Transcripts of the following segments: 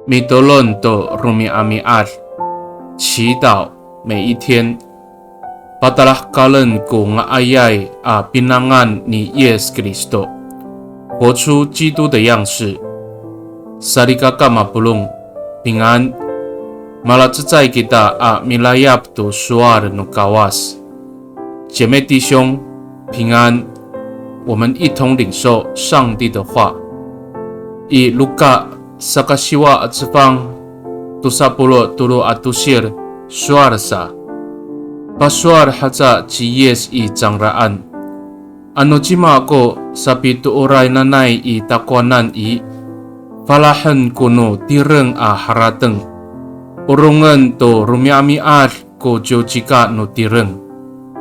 米多伦的鲁米阿米阿，祈祷每一天。Padalah kalen ko nga ayay pinangan ni Yesus Kristo， 活出基督的样式。Sarikaka mapulong平安，malacacay kita milayap to suar no kawas。姐妹弟兄，平安，我们一同领受上帝的话。以卢卡萨卡西瓦之方杜萨波罗杜罗阿杜西尔苏尔萨。Pasuar haca ci Yes i jangraan. Ano cima ko sa pitu oray nanay i takwanan i falahan kuno tireng harateng. Urungan to rumiami ko jojika no tireng.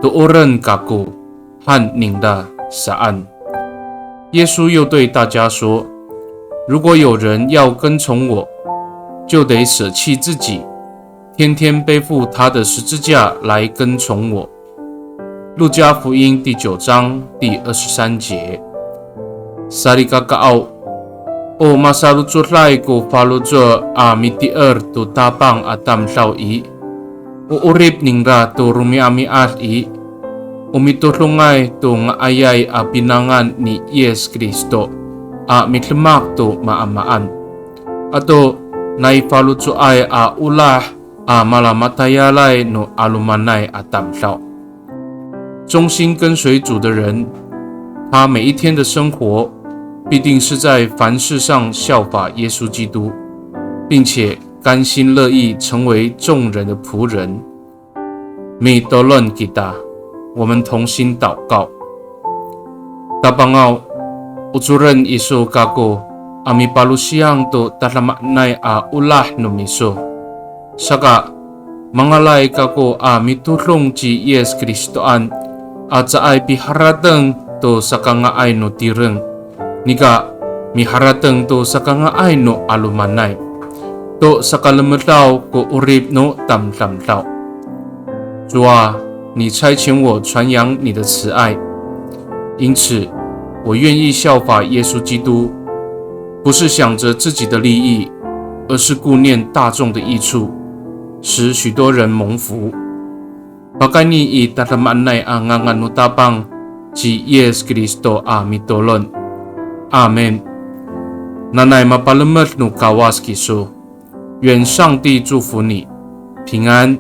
To oren kaku han ningda saan. 耶稣又对大家说：如果有人要跟从我，就得舍弃自己，天天背负他的十字架来跟从我。路加福音第9章第23节。Sarikakaw o masalutur lai ko falujo mitier to tapang atam saw i. Uurip ningra to rumiami i. Umitulungay to ngaayay pinangan ni Yesus Kristo mitlemak to maamaan. Ato naifalujo ay ulah malamatayalay no alumanay atam saw。忠心跟随主的人，他每一天的生活必定是在凡事上效法耶稣基督，并且甘心乐意成为众人的仆人。Mi dolon kita， 我们同心祷告。Tabangao ucuren isu kako ami palusiang to talamaknay ulah no miso。Saka mangalay kako mitulong ci Yesus Kristoan at sa ay piharateng to sa kangaay no tireng. Nika miharateng to sa kangaay no alumanay. To sa kalamataw ko urip no tamtamtaw。主啊，你差遣我传扬你的慈爱，因此我愿意效法耶稣基督，不是想着自己的利益，而是顾念大众的益处，使许多人蒙福。Pakani i tatamanay angangan utapang ci Yesus Kristo mitolon. Amen。nanay mapalamat no kawas kiso， 愿上帝祝福你，平安。